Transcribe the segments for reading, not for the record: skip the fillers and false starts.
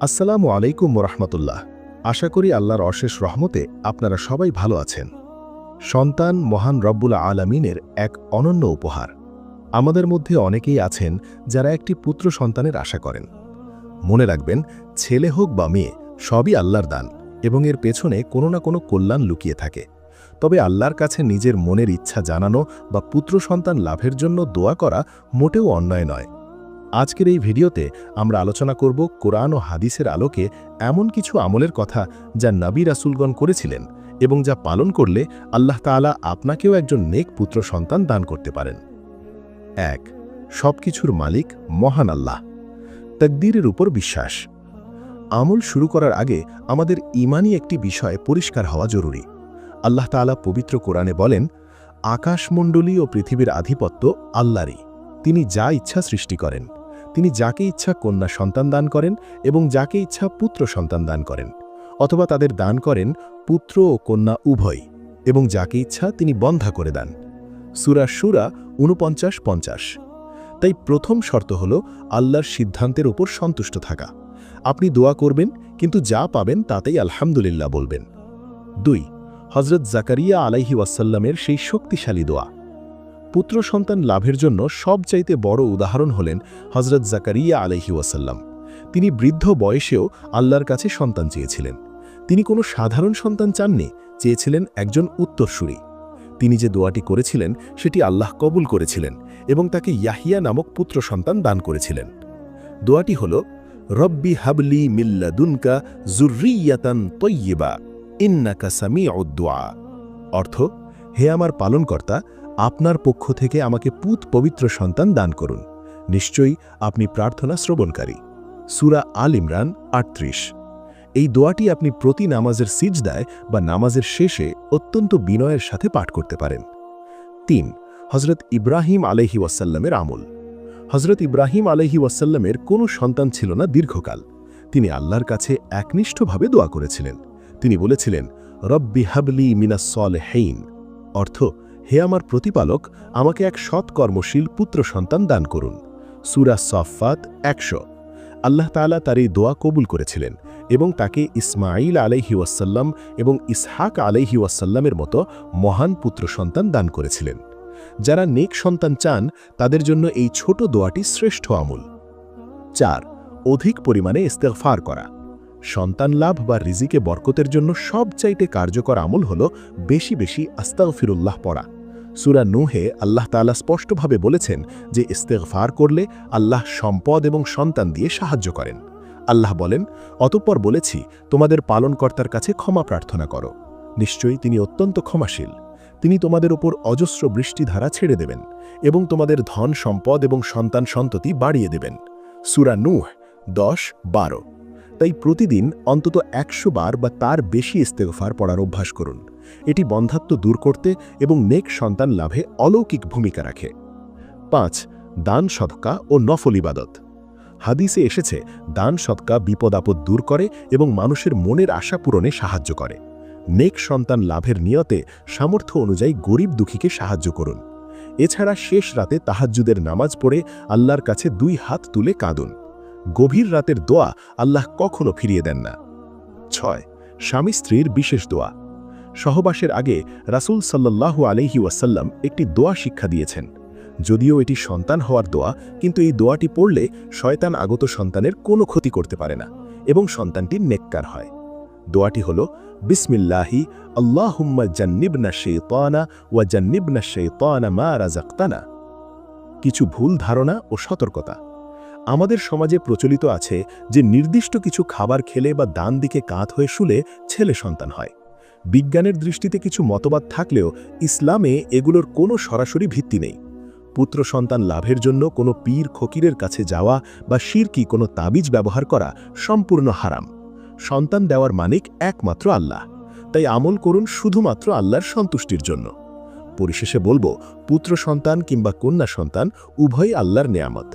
আসসালামু আলাইকুম ওরহমতুল্লাহ। আশা করি আল্লাহর অশেষ রহমতে আপনারা সবাই ভালো আছেন। সন্তান মহান রব্বুল আলামিনের এক অনন্য উপহার। আমাদের মধ্যে অনেকেই আছেন যারা একটি পুত্র সন্তানের আশা করেন। মনে রাখবেন, ছেলে হোক বা মেয়ে, সবই আল্লাহর দান এবং এর পেছনে কোনো না কোনো কল্যাণ লুকিয়ে থাকে। তবে আল্লাহর কাছে নিজের মনের ইচ্ছা জানানো বা পুত্র সন্তান লাভের জন্য দোয়া করা মোটেও অন্যায় নয়। আজকের এই ভিডিওতে আমরা আলোচনা করব কোরআন ও হাদিসের আলোকে এমন কিছু আমলের কথা যা নবী রাসূলগণ করেছিলেন এবং যা পালন করলে আল্লাহ তাআলা আপনাকেও একজন নেক পুত্র সন্তান দান করতে পারেন। ১. সবকিছুর মালিক মহান আল্লাহ। তাকদীরের উপর বিশ্বাস। আমল শুরু করার আগে আমাদের ঈমানি একটি বিষয় পরিষ্কার হওয়া জরুরি। আল্লাহ তাআলা পবিত্র কোরআনে বলেন, আকাশমণ্ডলী ও পৃথিবীর আধিপত্য আল্লাহরই। তিনি যা ইচ্ছা সৃষ্টি করেন। তিনি যাকে ইচ্ছা কন্যা সন্তান দান করেন এবং যাকে ইচ্ছা পুত্র সন্তান দান করেন, অথবা তাদের দান করেন পুত্র ও কন্যা উভয়, এবং যাকে ইচ্ছা তিনি বন্ধা করে দেন। সূরা শুরা ৪৯-৫০। তাই প্রথম শর্ত হল আল্লাহর সিদ্ধান্তের উপর সন্তুষ্ট থাকা। আপনি দোয়া করবেন, কিন্তু যা পাবেন তাতেই আলহামদুলিল্লাহ বলবেন। ২. হযরত জাকারিয়া আলাইহি ওয়াসাল্লামের সেই শক্তিশালী দোয়া। পুত্র সন্তান লাভের জন্য সবচাইতে বড় উদাহরণ হলেন হযরত জাকারিয়া আলাইহি ওয়াসাল্লাম। তিনি বৃদ্ধ বয়সেও আল্লাহর কাছে সন্তান চেয়েছিলেন। তিনি কোনো সাধারণ সন্তান চাননি, চেয়েছিলেন একজন উত্তরসূরি। তিনি যে দোয়াটি করেছিলেন সেটি আল্লাহ কবুল করেছিলেন এবং তাকে ইয়াহিয়া নামক পুত্র সন্তান দান করেছিলেন। দোয়াটি হল, রব্বি হাবলি মিল্লাদুনকা যুররিয়াতান তাইয়্যিবা ইন্নাকা সামিউদ দুআ। অর্থ, হে আমার পালনকর্তা, আপনার পক্ষ থেকে আমাকে পবিত্র সন্তান দান করুন। নিশ্চয়ই আপনি প্রার্থনা শ্রবণকারী। সূরা আল ইমরান ৩৮। এই দোয়াটি আপনি প্রতি নামাজের সিজদায় বা নামাজের শেষে অত্যন্ত বিনয়ের সাথে পাঠ করতে পারেন। ৩. হযরত ইব্রাহিম আলাইহি ওয়াসাল্লামের আমল। হযরত ইব্রাহিম আলাইহি ওয়াসাল্লামের কোনো সন্তান ছিল না দীর্ঘকাল। তিনি আল্লাহর কাছে একনিষ্ঠভাবে দোয়া করেছিলেন। তিনি বলেছিলেন, রব্বি হাবলি মিনাস সলিহিন। অর্থ, হে আমার প্রতিপালক, আমাকে এক সৎ কর্মশীল পুত্র সন্তান দান করুন। সূরা সাফফাত ১০০। আল্লাহ তাআলা তার এই দোয়া কবুল করেছিলেন এবং তাকে ইসমাঈল আলাইহি ওয়াসাল্লাম এবং ইসহাক আলাইহি ওয়াসাল্লামের মতো মহান পুত্র সন্তান দান করেছিলেন। যারা নেক সন্তান চান তাদের জন্য এই ছোট দোয়াটি শ্রেষ্ঠ আমল। ৪. অধিক পরিমাণে ইস্তেগফার করা। সন্তান লাভ বা রিজিকে বরকতের জন্য সবচাইতে কার্যকর আমল হল বেশি বেশি আস্তাগফিরুল্লাহ পড়া। সূরা নূহে আল্লাহ তাআলা স্পষ্টভাবে বলেছেন যে ইস্তেগফার করলে আল্লাহ সম্পদ এবং সন্তান দিয়ে সাহায্য করেন। আল্লাহ বলেন, অতঃপর বলেছি, তোমাদের পালনকর্তার কাছে ক্ষমা প্রার্থনা করো। নিশ্চয়ই তিনি অত্যন্ত ক্ষমাশীল। তিনি তোমাদের উপর অজস্র বৃষ্টিধারা ছেড়ে দেবেন এবং তোমাদের ধন সম্পদ এবং সন্তান সন্ততি বাড়িয়ে দেবেন। সূরা নূহ ১০-১২। তাই প্রতিদিন অন্তত ১০০ বার বা তার বেশি ইস্তেগফার পড়ার অভ্যাস করুন। এটি বন্ধাত্ব দূর করতে এবং নেক সন্তান লাভে অলৌকিক ভূমিকা রাখে। ৫. দান সদকা ও নফল ইবাদত। হাদিসে এসেছে, দান সদকা বিপদ আপদ দূর করে এবং মানুষের মনের আশা পূরণে সাহায্য করে। নেক সন্তান লাভের নিয়তে সামর্থ্য অনুযায়ী গরিব দুঃখীকে সাহায্য করুন। এছাড়া শেষ রাতে তাহাজ্জুদের নামাজ পড়ে আল্লাহর কাছে ২ হাত তুলে কাঁদুন। গভীর রাতের দোয়া আল্লাহ কখনো ফিরিয়ে দেন না। ৬. স্বামী স্ত্রীর বিশেষ দোয়া। সহবাসের আগে রাসূল সাল্লাল্লাহু আলাইহি ওয়াসাল্লাম একটি দোয়া শিক্ষা দিয়েছেন। যদিও এটি সন্তান হওয়ার দোয়া, কিন্তু এই দোয়াটি পড়লে শয়তান আগত সন্তানের কোনো ক্ষতি করতে পারে না এবং সন্তানটি নেককার হয়। দোয়াটি হল, বিসমিল্লাহি আল্লাহুম্মা জান্নিবনা শাইতানা ওয়া জান্নিবনা শাইতানা মা রাযাকতানা। কিছু ভুল ধারণা ও সতর্কতা। আমাদের সমাজে প্রচলিত আছে যে নির্দিষ্ট কিছু খাবার খেলে বা ডান দিকে কাত হয়ে শুলে ছেলে সন্তান হয়। বিজ্ঞানের দৃষ্টিতে কিছু মতবাদ থাকলেও ইসলামে এগুলোর কোনো সরাসরি ভিত্তি নেই। পুত্র সন্তান লাভের জন্য কোনো পীর ফকিরের কাছে যাওয়া বা শিরকি কোনো তাবিজ ব্যবহার করা সম্পূর্ণ হারাম। সন্তান দেওয়ার মালিক একমাত্র আল্লাহ। তাই আমল করুন শুধুমাত্র আল্লাহর সন্তুষ্টির জন্য। পরিশেষে বলবো, পুত্র সন্তান কিংবা কন্যা সন্তান উভয়ই আল্লাহর নেয়ামত।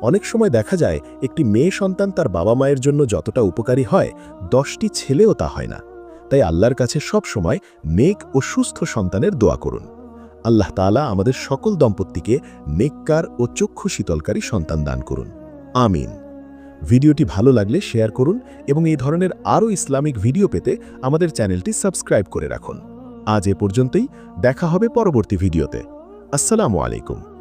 অনেক সময় দেখা যায় একটি মেয়ে সন্তান তার বাবা মায়ের জন্য যতটা উপকারী হয়, 10টি ছেলেও তা হয় না। তাই আল্লাহর কাছে সব সময় নেক ও সুস্থ সন্তানের দোয়া করুন। আল্লাহ তাআলা আমাদের সকল দম্পতিকে নেককার ও চক্ষু শীতলকারী সন্তান দান করুন। আমিন। ভিডিওটি ভালো লাগলে শেয়ার করুন এবং এই ধরনের আরও ইসলামিক ভিডিও পেতে আমাদের চ্যানেলটি সাবস্ক্রাইব করে রাখুন। আজ এ পর্যন্তই, দেখা হবে পরবর্তী ভিডিওতে। আসসালামু আলাইকুম।